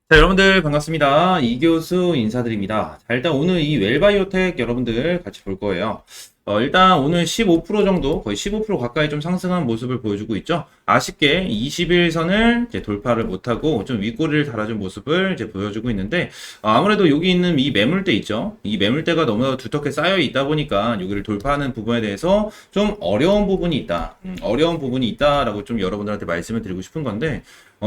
자, 여러분들 반갑습니다. 이교수 인사드립니다. 자, 일단 오늘 이 웰바이오텍 여러분들 같이 볼 거예요. 일단 오늘 15% 정도, 거의 15% 가까이 좀 상승한 모습을 보여주고 있죠. 아쉽게 21선을 이제 돌파를 못하고 좀 윗꼬리를 달아준 모습을 이제 보여주고 있는데, 아무래도 여기 있는 이 매물대 있죠. 이 매물대가 너무 두텁게 쌓여 있다 보니까 여기를 돌파하는 부분에 대해서 좀 어려운 부분이 있다. 어려운 부분이 있다라고 좀 여러분들한테 말씀을 드리고 싶은 건데,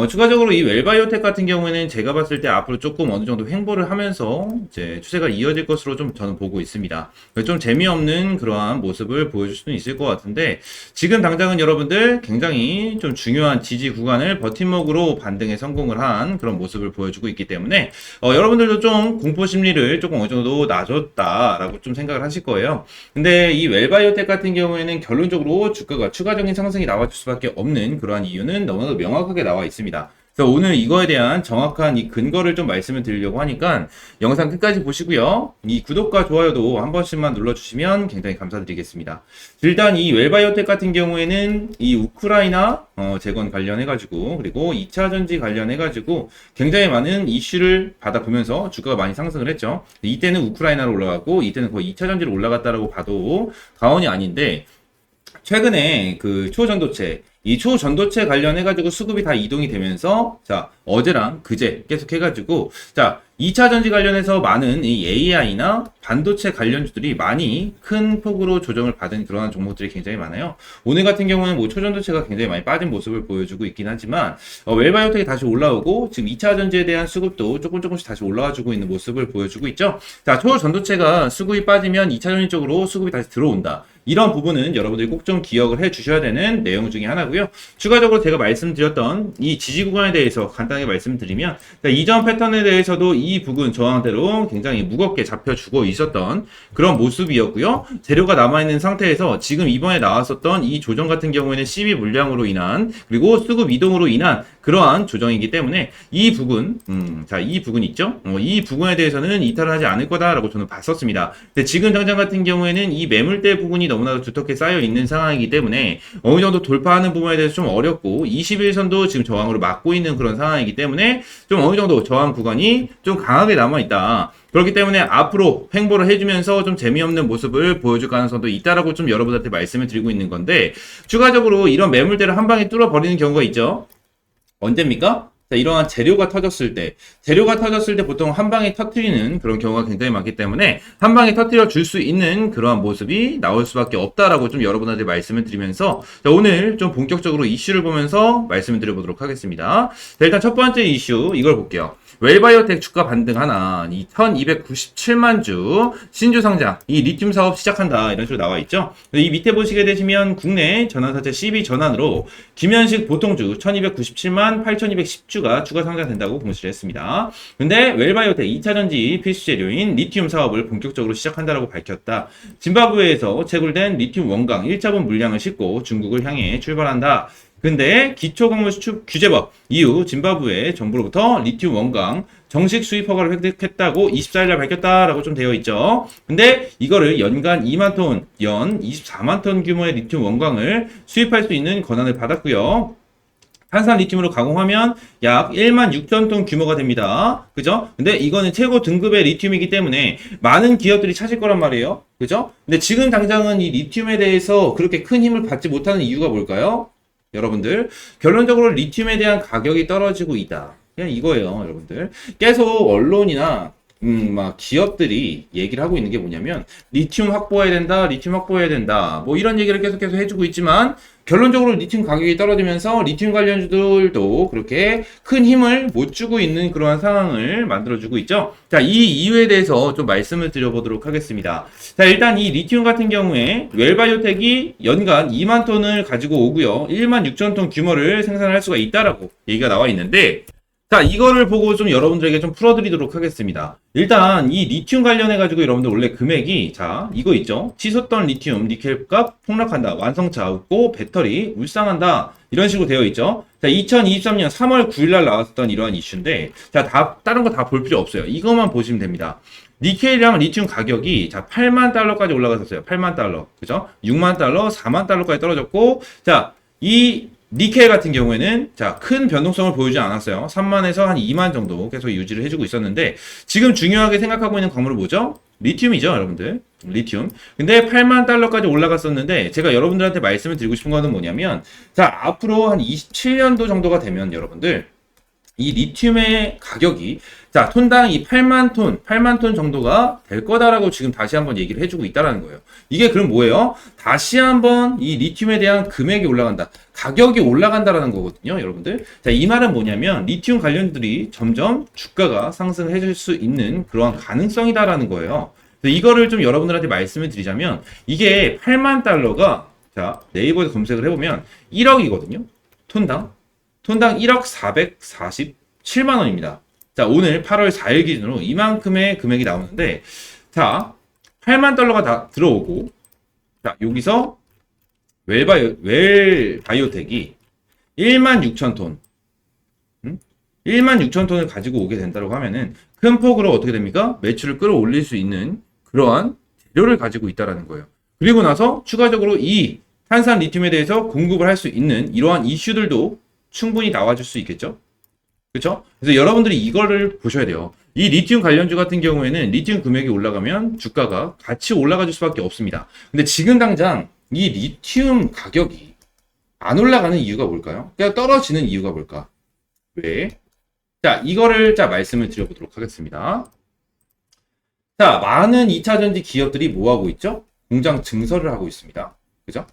추가적으로 이 웰바이오텍 같은 경우에는 제가 봤을 때 앞으로 조금 어느 정도 횡보를 하면서 이제 추세가 이어질 것으로 좀 저는 보고 있습니다. 좀 재미없는 그러한 모습을 보여줄 수는 있을 것 같은데, 지금 당장은 여러분들 굉장히 좀 중요한 지지 구간을 버팀목으로 반등에 성공을 한 그런 모습을 보여주고 있기 때문에 여러분들도 좀 공포 심리를 조금 어느 정도 낮았다라고 좀 생각을 하실 거예요. 근데 이 웰바이오텍 같은 경우에는 결론적으로 주가가 추가적인 상승이 나와줄 수밖에 없는 그러한 이유는 너무나도 명확하게 나와 있습니다. 그래서 오늘 이거에 대한 정확한 이 근거를 좀 말씀을 드리려고 하니까 영상 끝까지 보시고요. 이 구독과 좋아요도 한 번씩만 눌러주시면 굉장히 감사드리겠습니다. 일단 이 웰바이오텍 같은 경우에는 이 우크라이나 재건 관련해가지고 그리고 2차 전지 관련해가지고 굉장히 많은 이슈를 받아보면서 주가가 많이 상승을 했죠. 이때는 우크라이나로 올라가고 이때는 거의 2차 전지로 올라갔다라고 봐도 과언이 아닌데, 최근에 그 초전도체, 이 초전도체 관련해가지고 수급이 다 이동이 되면서, 자, 어제랑 그제 계속 해가지고, 자, 2차 전지 관련해서 많은 이 AI나 반도체 관련주들이 많이 큰 폭으로 조정을 받은 그러한 종목들이 굉장히 많아요. 오늘 같은 경우는 뭐 초전도체가 굉장히 많이 빠진 모습을 보여주고 있긴 하지만, 웰바이오텍이 다시 올라오고, 지금 2차 전지에 대한 수급도 조금씩 다시 올라와주고 있는 모습을 보여주고 있죠. 자, 초전도체가 수급이 빠지면 2차 전지 쪽으로 수급이 다시 들어온다. 이런 부분은 여러분들이 꼭 좀 기억을 해 주셔야 되는 내용 중에 하나고요. 추가적으로 제가 말씀드렸던 이 지지 구간에 대해서 간단하게 말씀드리면, 이전 패턴에 대해서도 이 부근 저항대로 굉장히 무겁게 잡혀주고 있었던 그런 모습이었고요. 재료가 남아있는 상태에서 지금 이번에 나왔었던 이 조정 같은 경우에는 CB 물량으로 인한, 그리고 수급 이동으로 인한 그러한 조정이기 때문에 이 부분, 이 부분 있죠? 이 부분에 대해서는 이탈을 하지 않을 거다라고 저는 봤었습니다. 근데 지금 당장 같은 경우에는 이 매물대 부분이 너무나도 두텁게 쌓여 있는 상황이기 때문에 어느 정도 돌파하는 부분에 대해서 좀 어렵고, 21선도 지금 저항으로 막고 있는 그런 상황이기 때문에 좀 어느 정도 저항 구간이 좀 강하게 남아있다. 그렇기 때문에 앞으로 횡보를 해주면서 좀 재미없는 모습을 보여줄 가능성도 있다라고 좀 여러분들한테 말씀을 드리고 있는 건데, 추가적으로 이런 매물대를 한 방에 뚫어버리는 경우가 있죠. 언제입니까? 자, 이러한 재료가 터졌을 때 보통 한 방에 터트리는 그런 경우가 굉장히 많기 때문에 한 방에 터트려 줄 수 있는 그러한 모습이 나올 수밖에 없다라고 좀 여러분한테 말씀을 드리면서, 자, 오늘 좀 본격적으로 이슈를 보면서 말씀을 드려보도록 하겠습니다. 자, 일단 첫 번째 이슈 이걸 볼게요. 웰바이오텍 주가 반등 하나, 이 1297만 주 신주 상장, 이 리튬 사업 시작한다, 이런 식으로 나와 있죠. 이 밑에 보시게 되시면 국내 전환사채 CB 전환으로 김현식 보통주 1297만 8210주가 추가 상장된다고 공시를 했습니다. 근데 웰바이오텍 2차전지 필수 재료인 리튬 사업을 본격적으로 시작한다라고 밝혔다. 짐바브웨에서 채굴된 리튬 원강 1차분 물량을 싣고 중국을 향해 출발한다. 근데 기초광물 수출 규제법 이후 짐바브웨 정부로부터 리튬 원강 정식 수입 허가를 획득했다고 24일날 밝혔다라고 좀 되어 있죠. 근데 이거를 연간 2만 톤, 연 24만 톤 규모의 리튬 원광을 수입할 수 있는 권한을 받았고요. 탄산 리튬으로 가공하면 약 1만 6천 톤 규모가 됩니다. 그죠? 근데 이거는 최고 등급의 리튬이기 때문에 많은 기업들이 찾을 거란 말이에요. 그죠? 근데 지금 당장은 이 리튬에 대해서 그렇게 큰 힘을 받지 못하는 이유가 뭘까요? 여러분들, 결론적으로 리튬에 대한 가격이 떨어지고 있다. 그냥 이거예요, 여러분들. 계속 언론이나 막 기업들이 얘기를 하고 있는 게 뭐냐면, 리튬 확보해야 된다, 리튬 확보해야 된다, 뭐 이런 얘기를 계속해서 해주고 있지만, 결론적으로 리튬 가격이 떨어지면서 리튬 관련주들도 그렇게 큰 힘을 못 주고 있는 그러한 상황을 만들어주고 있죠. 자, 이 이유에 대해서 좀 말씀을 드려보도록 하겠습니다. 자, 일단 이 리튬 같은 경우에 웰바이오텍이 연간 2만 톤을 가지고 오고요. 1만 6천 톤 규모를 생산할 수가 있다라고 얘기가 나와 있는데, 자, 이거를 보고 좀 여러분들에게 좀 풀어드리도록 하겠습니다. 일단 이 리튬 관련해가지고 여러분들 원래 금액이, 자, 이거 있죠. 치솟던 리튬 니켈값 폭락한다. 완성차 없고 배터리 울상한다. 이런 식으로 되어 있죠. 자, 2023년 3월 9일날 나왔던 이러한 이슈인데, 자, 다른 거 다 볼 필요 없어요. 이것만 보시면 됩니다. 니켈이랑 리튬 가격이, 자, 8만 달러까지 올라갔었어요. 8만 달러. 그죠? 6만 달러, 4만 달러까지 떨어졌고, 자, 이 니켈 같은 경우에는 자, 큰 변동성을 보이지 않았어요. 3만에서 한 2만 정도 계속 유지를 해주고 있었는데 지금 중요하게 생각하고 있는 광물은 뭐죠? 리튬이죠, 여러분들. 리튬. 근데 8만 달러까지 올라갔었는데 제가 여러분들한테 말씀을 드리고 싶은 거는 뭐냐면 자, 앞으로 한 27년도 정도가 되면 여러분들 이 리튬의 가격이 자, 톤당 이 8만 톤 정도가 될 거다라고 지금 다시 한번 얘기를 해주고 있다라는 거예요. 이게 그럼 뭐예요? 다시 한번 이 리튬에 대한 금액이 올라간다. 가격이 올라간다라는 거거든요, 여러분들. 자, 이 말은 뭐냐면 리튬 관련들이 점점 주가가 상승을 해줄 수 있는 그러한 가능성이다라는 거예요. 그래서 이거를 좀 여러분들한테 말씀을 드리자면 이게 8만 달러가 자, 네이버에서 검색을 해보면 1억이거든요. 톤당 1억 447만 원입니다. 자, 오늘 8월 4일 기준으로 이만큼의 금액이 나오는데, 자, 8만 달러가 다 들어오고, 자, 여기서 웰바이오텍이 1만 6천 톤, 1만 6천 톤을 가지고 오게 된다고 하면은, 큰 폭으로 어떻게 됩니까? 매출을 끌어올릴 수 있는 그러한 재료를 가지고 있다라는 거예요. 그리고 나서 추가적으로 이 탄산 리튬에 대해서 공급을 할 수 있는 이러한 이슈들도 충분히 나와줄 수 있겠죠? 그렇죠? 그래서 여러분들이 이거를 보셔야 돼요. 이 리튬 관련주 같은 경우에는 리튬 금액이 올라가면 주가가 같이 올라가줄 수밖에 없습니다. 근데 지금 당장 이 리튬 가격이 안 올라가는 이유가 뭘까요? 그냥 떨어지는 이유가 뭘까? 왜? 자, 이거를 말씀을 드려보도록 하겠습니다. 자, 많은 2차전지 기업들이 뭐 하고 있죠? 공장 증설을 하고 있습니다. 그죠?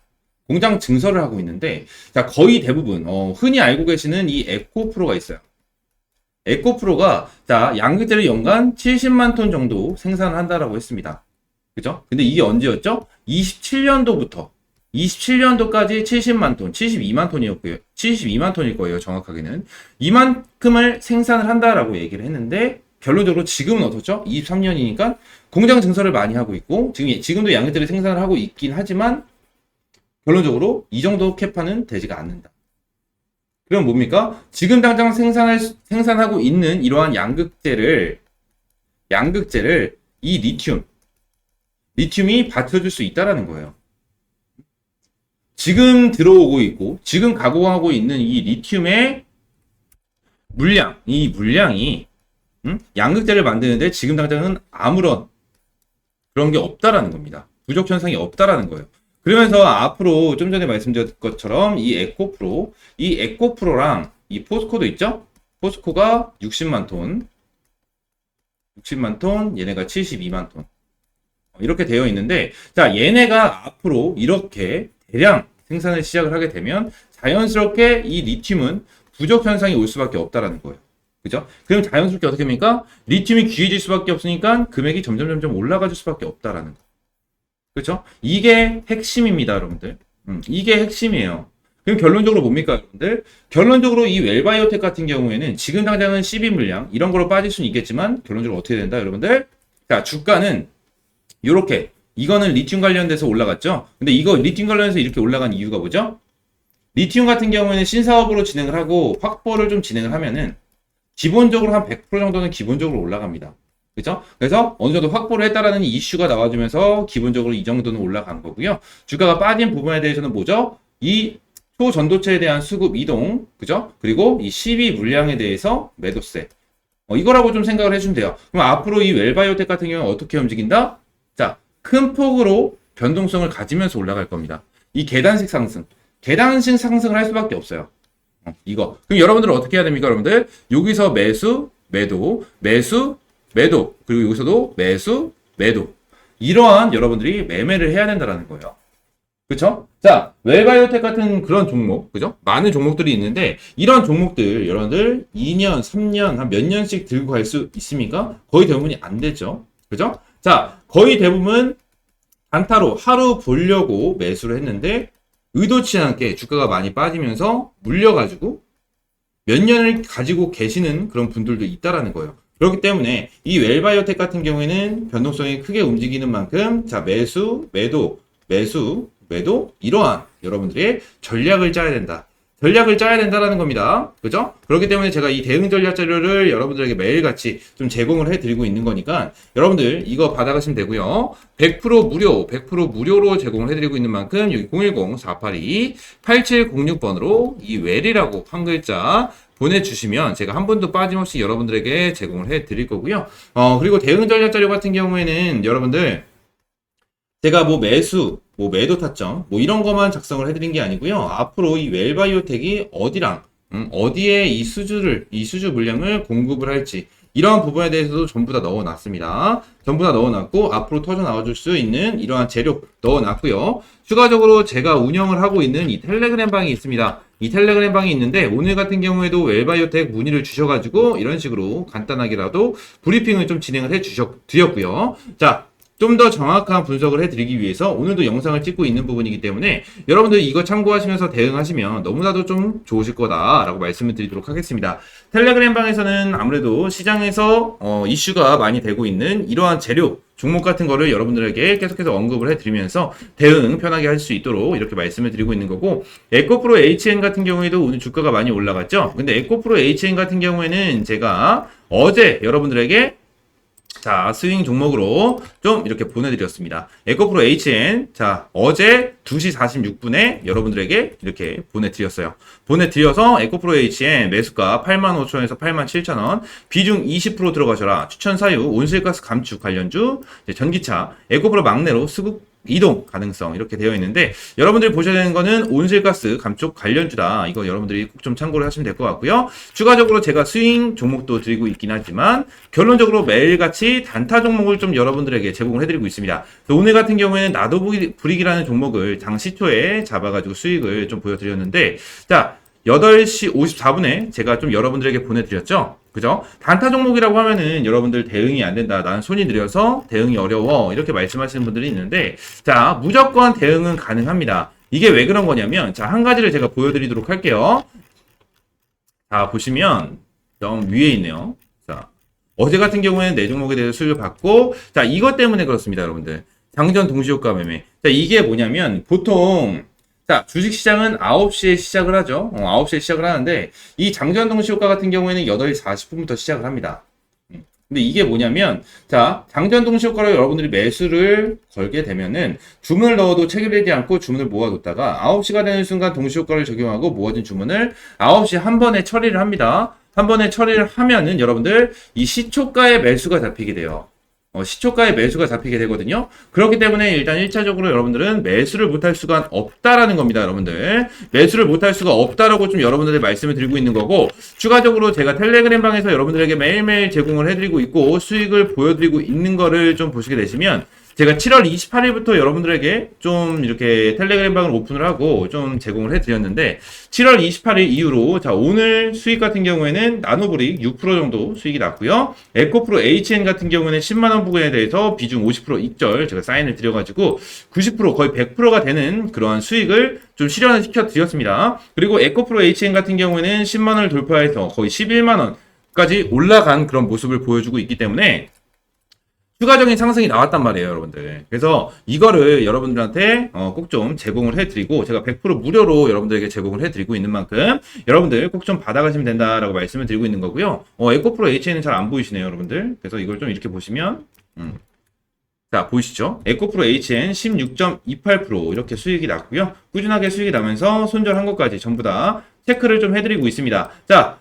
공장 증설을 하고 있는데, 자, 거의 대부분, 흔히 알고 계시는 이 에코프로가 있어요. 에코프로가, 자, 양극재를 연간 70만 톤 정도 생산을 한다라고 했습니다. 그죠? 근데 이게 언제였죠? 27년도부터, 27년도까지 70만 톤, 72만 톤이었고요. 72만 톤일 거예요, 정확하게는. 이만큼을 생산을 한다라고 얘기를 했는데, 결론적으로 지금은 어떻죠? 23년이니까 공장 증설을 많이 하고 있고, 지금도 양극재를 생산을 하고 있긴 하지만, 결론적으로 이 정도 캐파는 되지가 않는다. 그럼 뭡니까? 지금 당장 생산하고 있는 이러한 양극재를 이 리튬이 받쳐줄 수 있다라는 거예요. 지금 들어오고 있고, 지금 가공하고 있는 이 리튬의 이 물량이, 양극재를 만드는데 지금 당장은 아무런 그런 게 없다라는 겁니다. 부족 현상이 없다라는 거예요. 그러면서 앞으로 좀 전에 말씀드렸던 것처럼 이 에코프로랑 이 포스코도 있죠? 포스코가 60만 톤, 얘네가 72만 톤. 이렇게 되어 있는데, 자, 얘네가 앞으로 이렇게 대량 생산을 시작을 하게 되면 자연스럽게 이 리튬은 부족 현상이 올 수밖에 없다라는 거예요. 그죠? 그럼 자연스럽게 어떻게 됩니까? 리튬이 귀해질 수밖에 없으니까 금액이 점점 올라가줄 수밖에 없다라는 거. 그렇죠? 이게 핵심입니다, 여러분들. 이게 핵심이에요. 그럼 결론적으로 뭡니까, 여러분들? 결론적으로 이 웰바이오텍 같은 경우에는 지금 당장은 12 물량 이런 거로 빠질 수는 있겠지만 결론적으로 어떻게 된다, 여러분들? 자, 주가는 요렇게 이거는 리튬 관련돼서 올라갔죠? 근데 이거 리튬 관련해서 이렇게 올라간 이유가 뭐죠? 리튬 같은 경우에는 신사업으로 진행을 하고 확보를 좀 진행을 하면은 기본적으로 한 100% 정도는 기본적으로 올라갑니다. 그죠? 그래서 어느 정도 확보를 했다라는 이슈가 나와주면서 기본적으로 이 정도는 올라간 거고요. 주가가 빠진 부분에 대해서는 뭐죠? 이 초전도체에 대한 수급 이동, 그죠? 그리고 이 12 물량에 대해서 매도세. 이거라고 좀 생각을 해주면 돼요. 그럼 앞으로 이 웰바이오텍 같은 경우는 어떻게 움직인다? 자, 큰 폭으로 변동성을 가지면서 올라갈 겁니다. 이 계단식 상승을 할 수밖에 없어요. 이거. 그럼 여러분들은 어떻게 해야 됩니까, 여러분들? 여기서 매수, 매도, 그리고 여기서도 매도. 이러한 여러분들이 매매를 해야 된다는 거예요. 그쵸? 자, 웰바이오텍 같은 그런 종목, 그죠? 많은 종목들이 있는데, 이런 종목들, 여러분들 2년, 3년, 한 몇 년씩 들고 갈 수 있습니까? 거의 대부분이 안 되죠. 그죠? 자, 거의 대부분 단타로 하루 보려고 매수를 했는데, 의도치 않게 주가가 많이 빠지면서 물려가지고 몇 년을 가지고 계시는 그런 분들도 있다라는 거예요. 그렇기 때문에 이 웰바이오텍 같은 경우에는 변동성이 크게 움직이는 만큼 자, 매도 이러한 여러분들의 전략을 짜야 된다. 전략을 짜야 된다라는 겁니다. 그죠? 그렇기 때문에 제가 이 대응 전략 자료를 여러분들에게 매일같이 좀 제공을 해드리고 있는 거니까 여러분들 이거 받아가시면 되고요. 100% 무료, 100% 무료로 제공을 해드리고 있는 만큼 여기 010-482-8706번으로 이 웰이라고 한 글자 보내주시면 제가 한 번도 빠짐없이 여러분들에게 제공을 해드릴 거고요. 그리고 대응 전략 자료 같은 경우에는 여러분들 제가 뭐 매수, 뭐 매도 타점, 뭐 이런 것만 작성을 해드린 게 아니고요. 앞으로 이 웰바이오텍이 어디랑, 어디에 이 수주 물량을 공급을 할지, 이러한 부분에 대해서도 전부 다 넣어놨습니다. 전부 다 넣어놨고, 앞으로 터져 나와줄 수 있는 이러한 재료 넣어놨고요. 추가적으로 제가 운영을 하고 있는 이 텔레그램 방이 있습니다. 이 텔레그램 방이 있는데, 오늘 같은 경우에도 웰바이오텍 문의를 주셔가지고, 이런 식으로 간단하게라도 브리핑을 좀 진행을 드렸고요. 자, 좀 더 정확한 분석을 해드리기 위해서 오늘도 영상을 찍고 있는 부분이기 때문에 여러분들 이거 참고하시면서 대응하시면 너무나도 좀 좋으실 거다라고 말씀을 드리도록 하겠습니다. 텔레그램 방에서는 아무래도 시장에서 이슈가 많이 되고 있는 이러한 재료 종목 같은 거를 여러분들에게 계속해서 언급을 해드리면서 대응 편하게 할 수 있도록 이렇게 말씀을 드리고 있는 거고, 에코프로 HN 같은 경우에도 오늘 주가가 많이 올라갔죠. 근데 에코프로 HN 같은 경우에는 제가 어제 여러분들에게 자, 스윙 종목으로 좀 이렇게 보내드렸습니다. 에코프로 HN, 자, 어제 2시 46분에 여러분들에게 이렇게 보내드렸어요. 보내드려서 에코프로 HN 매수가 85,000원에서 87,000원, 비중 20% 들어가셔라. 추천 사유, 온실가스 감축 관련주, 전기차, 에코프로 막내로 수급 이동 가능성 이렇게 되어 있는데 여러분들이 보셔야 되는 거는 온실가스 감축 관련주다. 이거 여러분들이 꼭 좀 참고를 하시면 될 것 같고요. 추가적으로 제가 스윙 종목도 드리고 있긴 하지만 결론적으로 매일같이 단타 종목을 좀 여러분들에게 제공을 해드리고 있습니다. 오늘 같은 경우에는 나도 불이익이라는 종목을 장시초에 잡아가지고 수익을 좀 보여드렸는데, 자, 8시 54분에 제가 좀 여러분들에게 보내드렸죠. 그죠? 단타 종목이라고 하면은 여러분들 대응이 안 된다. 나는 손이 느려서 대응이 어려워. 이렇게 말씀하시는 분들이 있는데, 자, 무조건 대응은 가능합니다. 이게 왜 그런 거냐면, 자, 한 가지를 제가 보여드리도록 할게요. 자, 보시면, 좀 위에 있네요. 자, 어제 같은 경우에는 네 종목에 대해서 수익을 받고, 자, 이것 때문에 그렇습니다, 여러분들. 장전 동시효과 매매. 자, 이게 뭐냐면, 보통, 자, 주식시장은 9시에 시작을 하죠. 9시에 시작을 하는데, 이 장전동시 효과 같은 경우에는 8시 40분부터 시작을 합니다. 근데 이게 뭐냐면, 자, 장전동시 효과로 여러분들이 매수를 걸게 되면은, 주문을 넣어도 체결되지 않고 주문을 모아뒀다가, 9시가 되는 순간 동시 효과를 적용하고 모아진 주문을 9시 한 번에 처리를 합니다. 한 번에 처리를 하면은 여러분들, 이 시초가의 매수가 잡히게 돼요. 시초가의 매수가 잡히게 되거든요. 그렇기 때문에 일단 1차적으로 여러분들은 매수를 못할 수가 없다라는 겁니다, 여러분들. 매수를 못할 수가 없다라고 좀 여러분들에게 말씀을 드리고 있는 거고, 추가적으로 제가 텔레그램 방에서 여러분들에게 매일매일 제공을 해드리고 있고 수익을 보여드리고 있는 거를 좀 보시게 되시면, 제가 7월 28일부터 여러분들에게 좀 이렇게 텔레그램 방을 오픈을 하고 좀 제공을 해드렸는데, 7월 28일 이후로, 자, 오늘 수익 같은 경우에는 나노브릭 6% 정도 수익이 났고요. 에코프로 HN 같은 경우에는 10만원 부근에 대해서 비중 50% 익절 제가 사인을 드려가지고 90% 거의 100%가 되는 그러한 수익을 좀 실현을 시켜드렸습니다. 그리고 에코프로 HN 같은 경우에는 10만원을 돌파해서 거의 11만원까지 올라간 그런 모습을 보여주고 있기 때문에 추가적인 상승이 나왔단 말이에요, 여러분들. 그래서 이거를 여러분들한테 꼭 좀 제공을 해드리고, 제가 100% 무료로 여러분들에게 제공을 해드리고 있는 만큼 여러분들 꼭 좀 받아가시면 된다라고 말씀을 드리고 있는 거고요. 에코프로 HN은 잘 안 보이시네요, 여러분들. 그래서 이걸 좀 이렇게 보시면 자, 보이시죠? 에코프로 HN 16.28% 이렇게 수익이 났고요. 꾸준하게 수익이 나면서 손절한 것까지 전부 다 체크를 좀 해드리고 있습니다. 자,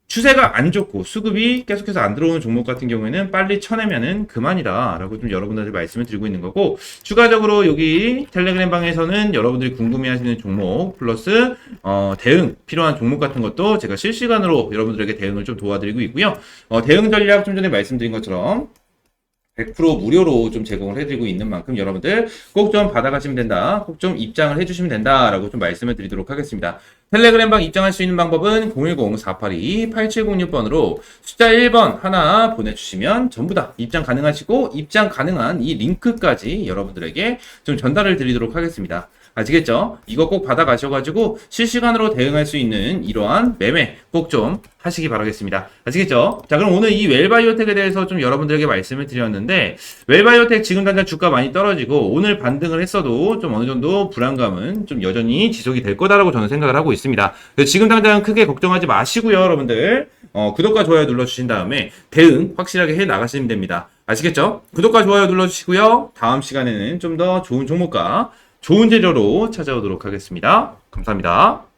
추세가 안 좋고 수급이 계속해서 안 들어오는 종목 같은 경우에는 빨리 쳐내면은 그만이다 라고 좀 여러분들한테 말씀을 드리고 있는 거고, 추가적으로 여기 텔레그램 방에서는 여러분들이 궁금해 하시는 종목 플러스 대응 필요한 종목 같은 것도 제가 실시간으로 여러분들에게 대응을 좀 도와드리고 있고요. 대응 전략 좀 전에 말씀드린 것처럼 100% 무료로 좀 제공을 해드리고 있는 만큼 여러분들 꼭 좀 받아가시면 된다. 꼭 좀 입장을 해주시면 된다라고 좀 말씀을 드리도록 하겠습니다. 텔레그램방 입장할 수 있는 방법은 010-482-8706번으로 숫자 1번 하나 보내주시면 전부 다 입장 가능하시고, 입장 가능한 이 링크까지 여러분들에게 좀 전달을 드리도록 하겠습니다. 아시겠죠? 이거 꼭 받아가셔가지고 실시간으로 대응할 수 있는 이러한 매매 꼭 좀 하시기 바라겠습니다. 아시겠죠? 자, 그럼 오늘 이 웰바이오텍에 대해서 좀 여러분들에게 말씀을 드렸는데, 웰바이오텍 지금 당장 주가 많이 떨어지고 오늘 반등을 했어도 좀 어느 정도 불안감은 좀 여전히 지속이 될 거다라고 저는 생각을 하고 있습니다. 그래서 지금 당장 크게 걱정하지 마시고요, 여러분들. 구독과 좋아요 눌러주신 다음에 대응 확실하게 해 나가시면 됩니다. 아시겠죠? 구독과 좋아요 눌러주시고요. 다음 시간에는 좀 더 좋은 종목과 좋은 재료로 찾아오도록 하겠습니다. 감사합니다.